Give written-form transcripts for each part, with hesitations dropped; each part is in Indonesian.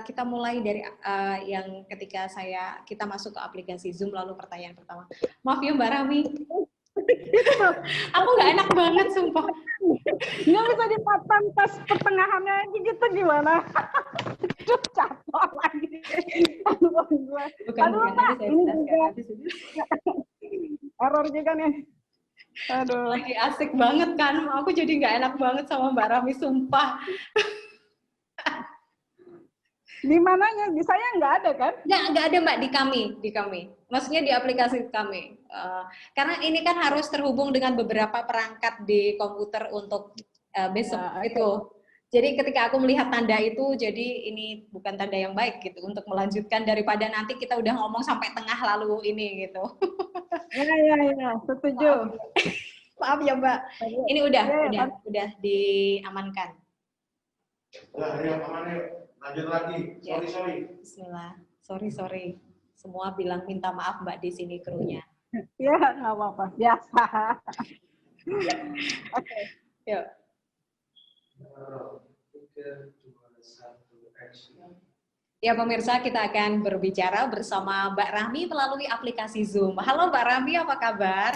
kita mulai dari yang ketika kita masuk ke aplikasi Zoom, lalu pertanyaan pertama. Maaf ya Mbak Rami, aku nggak enak banget sumpah. Nggak bisa dipotong pas pertengahannya aja gitu gimana? Aduh, capek lagi. Bukan, Mbak, ini juga error juga nih. Aduh. Lagi asik banget kan, aku jadi nggak enak banget sama Mbak Rami, sumpah. Di mananya? Di saya nggak ada kan? Nggak ada Mbak, di kami. Maksudnya di aplikasi kami. Karena ini kan harus terhubung dengan beberapa perangkat di komputer untuk besok itu. Jadi ketika aku melihat tanda itu, jadi ini bukan tanda yang baik gitu untuk melanjutkan, daripada nanti kita udah ngomong sampai tengah lalu ini gitu. Iya, setuju. Maaf ya Mbak. Ini udah diamankan. Udah, lanjut lagi. Sorry. Bismillah. Sorry. Semua bilang minta maaf Mbak di sini krunya. Ya, nggak apa-apa. Biasa. Oke. Yuk. Ya pemirsa, kita akan berbicara bersama Mbak Rahmi melalui aplikasi Zoom. Halo Mbak Rahmi, apa kabar?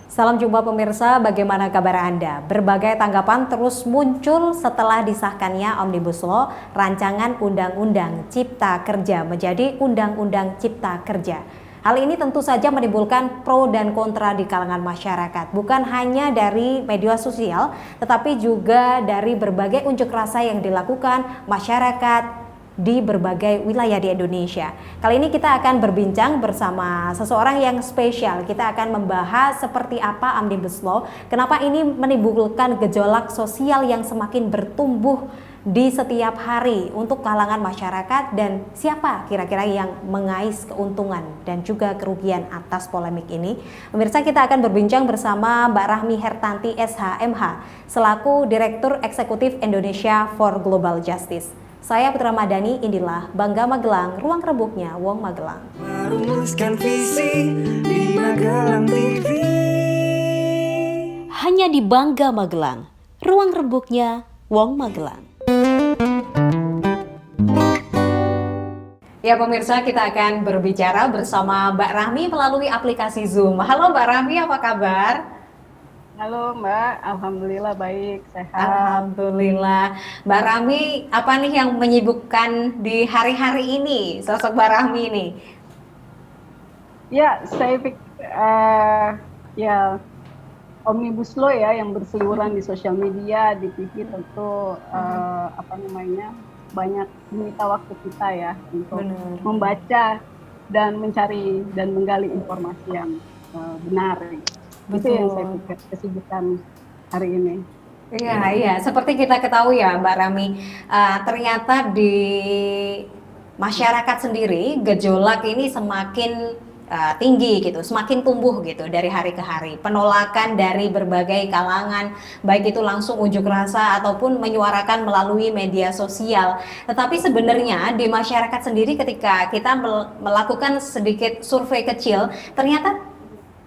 Salam jumpa pemirsa, bagaimana kabar Anda? Berbagai tanggapan terus muncul setelah disahkannya Omnibus Law, rancangan Undang-Undang Cipta Kerja menjadi Undang-Undang Cipta Kerja. Hal ini tentu saja menimbulkan pro dan kontra di kalangan masyarakat, bukan hanya dari media sosial, tetapi juga dari berbagai unjuk rasa yang dilakukan masyarakat di berbagai wilayah di Indonesia. Kali ini kita akan berbincang bersama seseorang yang spesial. Kita akan membahas seperti apa Omnibus Law, kenapa ini menimbulkan gejolak sosial yang semakin bertumbuh di setiap hari untuk kalangan masyarakat, dan siapa kira-kira yang mengais keuntungan dan juga kerugian atas polemik ini. Pemirsa, kita akan berbincang bersama Mbak Rahmi Hertanti SH.MH selaku Direktur Eksekutif Indonesia for Global Justice. Saya Putra Madani, inilah Bangga Magelang, ruang rebuknya Wong Magelang. Merumuskan visi di Magelang TV. Hanya di Bangga Magelang, ruang rebuknya Wong Magelang. Ya pemirsa, kita akan berbicara bersama Mbak Rahmi melalui aplikasi Zoom. Halo Mbak Rahmi, apa kabar? Halo Mbak, Alhamdulillah baik, sehat. Alhamdulillah. Mbak Rahmi, apa nih yang menyibukkan di hari-hari ini, sosok Mbak Rahmi ini? Ya, saya pikir Omnibus Law ya yang berseliweran di sosial media, di TV tentu banyak menyita waktu kita ya untuk membaca dan mencari dan menggali informasi yang benar. Itu yang saya pikir kesibukan hari ini. Iya. Seperti kita ketahui ya Mbak Rahmi, ternyata di masyarakat sendiri gejolak ini semakin tinggi gitu, semakin tumbuh gitu dari hari ke hari. Penolakan dari berbagai kalangan, baik itu langsung unjuk rasa ataupun menyuarakan melalui media sosial. Tetapi sebenarnya di masyarakat sendiri ketika kita melakukan sedikit survei kecil, ternyata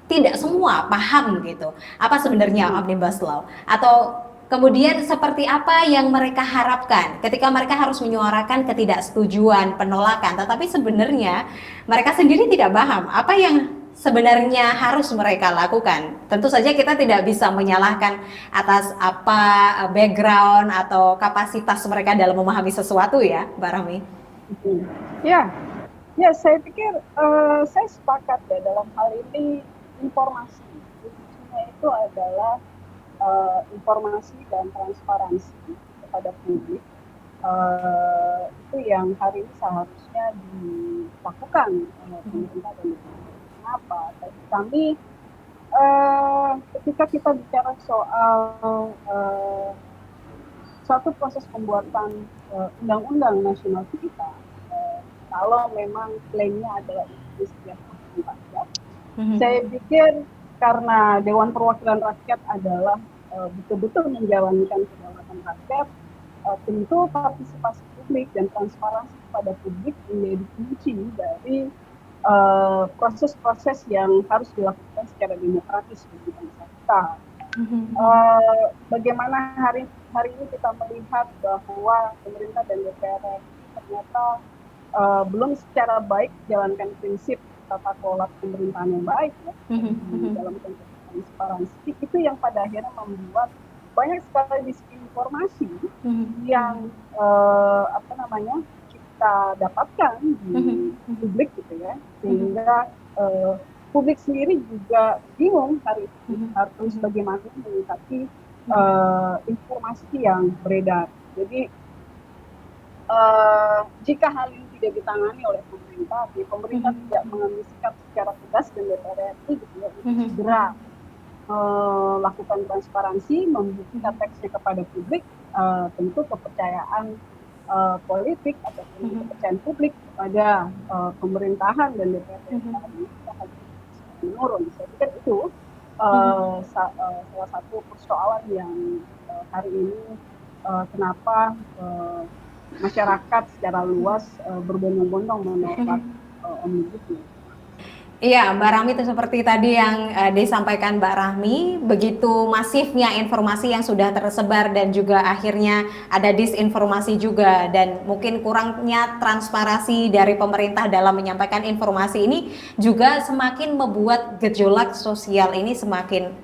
tidak semua paham gitu apa sebenarnya Omnibus Law, atau kemudian seperti apa yang mereka harapkan ketika mereka harus menyuarakan ketidaksetujuan, penolakan, tetapi sebenarnya mereka sendiri tidak paham apa yang sebenarnya harus mereka lakukan. Tentu saja kita tidak bisa menyalahkan atas apa background atau kapasitas mereka dalam memahami sesuatu ya, Mbak Rahmi. Ya, saya pikir saya sepakat ya dalam hal ini. Informasi kuncinya itu adalah informasi dan transparansi kepada publik. Itu yang hari ini seharusnya dilakukan oleh pemerintah dan dpr. Kenapa? Kami ketika kita bicara soal suatu proses pembuatan undang-undang nasional kita, kalau memang klaimnya adalah kesejahteraan rakyat, saya pikir karena Dewan Perwakilan Rakyat adalah betul-betul menjalankan kedaulatan rakyat, tentu partisipasi publik dan transparansi kepada publik menjadi kunci dari proses-proses yang harus dilakukan secara demokratis bagi bangsa kita. Bagaimana hari ini kita melihat bahwa pemerintah dan DPR ternyata belum secara baik jalankan prinsip tata kelola pemerintahan yang baik ya, dalam konteks transparansi, itu yang pada akhirnya membuat banyak sekali disinformasi yang kita dapatkan di publik gitu ya, sehingga publik sendiri juga bingung hari ini harus bagaimana menyikapi informasi yang beredar. Jadi jika hal ini tidak ditangani oleh pemerintah tidak mengambil sikap secara tegas dan DPR RI gitu ya, segera melakukan transparansi, membuka teksnya kepada publik, tentu kepercayaan politik ataupun kepercayaan publik kepada pemerintahan dan DPR RI akan menurun. Saya pikir itu salah satu persoalan yang hari ini kenapa masyarakat secara luas berbondong-bondong menolak Omnibus Law. Iya, Mbak Rahmi, itu seperti tadi yang disampaikan Mbak Rahmi, begitu masifnya informasi yang sudah tersebar dan juga akhirnya ada disinformasi juga, dan mungkin kurangnya transparansi dari pemerintah dalam menyampaikan informasi ini juga semakin membuat gejolak sosial ini semakin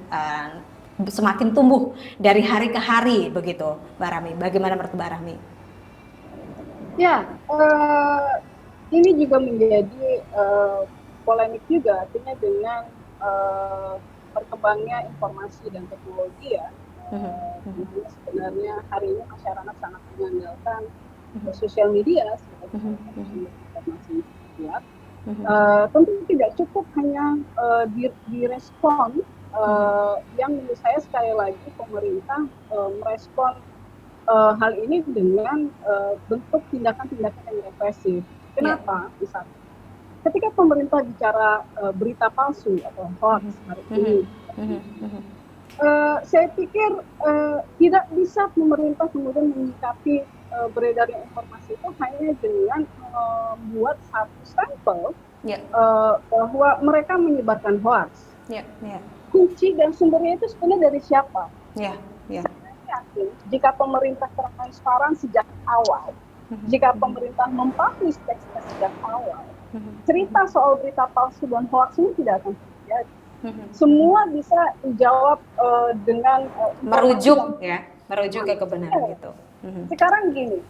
tumbuh dari hari ke hari begitu, Mbak Rahmi. Bagaimana menurut Mbak Rahmi? Ya, ini juga menjadi polemik juga, artinya dengan berkembangnya informasi dan teknologi ya, sebenarnya hari ini masyarakat sangat mengandalkan sosial media sebagai informasi kuat. Tentu tidak cukup hanya direspon, yang menurut saya sekali lagi pemerintah merespon hal ini dengan bentuk tindakan-tindakan yang represif. Kenapa? Misalnya, ketika pemerintah bicara berita palsu atau hoax hari ini, saya pikir tidak bisa pemerintah kemudian menyikapi beredarnya informasi itu hanya dengan membuat satu sampel bahwa mereka menyebarkan hoax. Kunci dan sumbernya itu sebenarnya dari siapa? Saya yakin jika pemerintah transparan sejak awal, jika pemerintah mempublish teksnya sejak awal, cerita soal berita palsu dan hoax ini tidak akan terjadi. Semua bisa dijawab dengan merujuk ke kebenaran itu. Sekarang gini,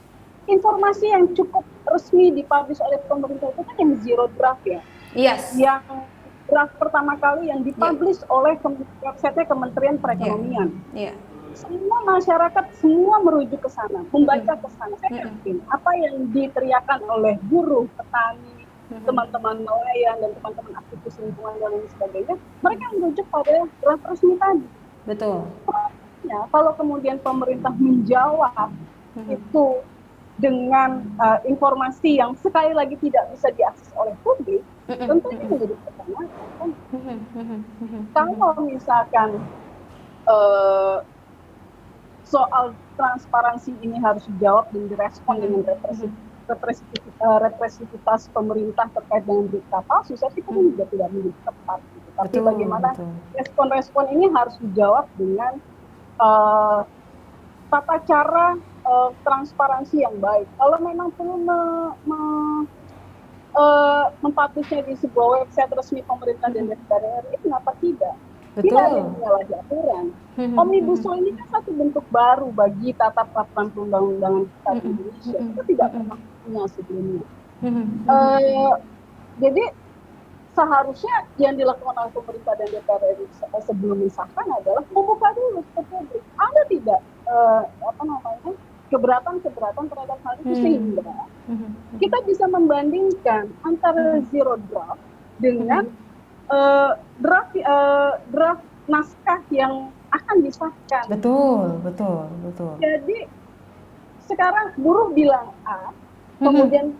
informasi yang cukup resmi dipublish oleh pemerintah itu kan yang zero draft ya. Yes. Yang draft pertama kali yang dipublish oleh website Kementerian Perekonomian. Semua masyarakat semua merujuk ke sana, membaca ke sana. Saya yakin apa yang diteriakan oleh buruh, petani, teman-teman nelayan dan teman-teman aktivis lingkungan dan lain sebagainya, mereka merujuk pada draft resmi tadi. Betul. Ya, kalau kemudian pemerintah menjawab itu dengan informasi yang sekali lagi tidak bisa diakses oleh publik, tentunya menjadi pertanyaan. Kalau misalkan soal transparansi ini harus dijawab dan direspon dengan represivitas pemerintah terkait dengan berita palsu, saya pikir ini juga tidak menjadi tepat. Gitu. Tapi bagaimana respon-respon ini harus dijawab dengan tata cara transparansi yang baik. Kalau memang perlu mempublishnya di sebuah website resmi pemerintah dan DPR RI, kenapa tidak? Tidak ada yang menyalahi aturan. Omnibus Law ini kan satu bentuk baru bagi tata peraturan perundang-undangan kita di Indonesia. Kita tidak pernah punya sebelumnya. Jadi seharusnya yang dilakukan oleh pemerintah dan DPR RI sebelum disahkan adalah membuka dulu ke publik. Ada tidak keberatan terhadap hal itu, sehingga kita bisa membandingkan antara zero draft dengan draft naskah yang akan disahkan. Betul. Jadi sekarang buruh bilang A, kemudian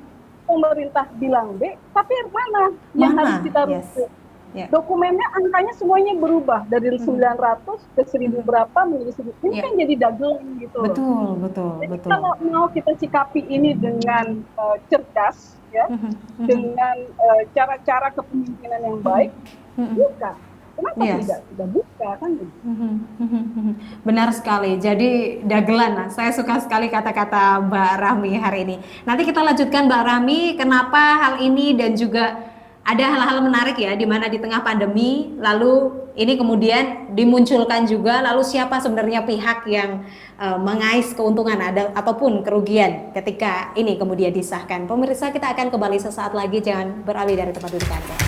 pemerintah bilang B, tapi mana yang harus kita rujuk? Dokumennya angkanya semuanya berubah dari 900 ke 1000 berapa menjadi 1000. Ini kan jadi dagelan gitu. Betul. Jadi kalau mau kita sikapi ini dengan cerdas, ya, dengan cara-cara kepemimpinan yang baik, bukan. Kenapa tidak buka kan? Benar sekali. Jadi dagelan. Nah, saya suka sekali kata-kata Mbak Rahmi hari ini. Nanti kita lanjutkan Mbak Rahmi, kenapa hal ini dan juga ada hal-hal menarik ya, di mana di tengah pandemi, lalu ini kemudian dimunculkan juga, lalu siapa sebenarnya pihak yang mengais keuntungan ataupun kerugian ketika ini kemudian disahkan. Pemirsa, kita akan kembali sesaat lagi, jangan beralih dari tempat duduk Anda.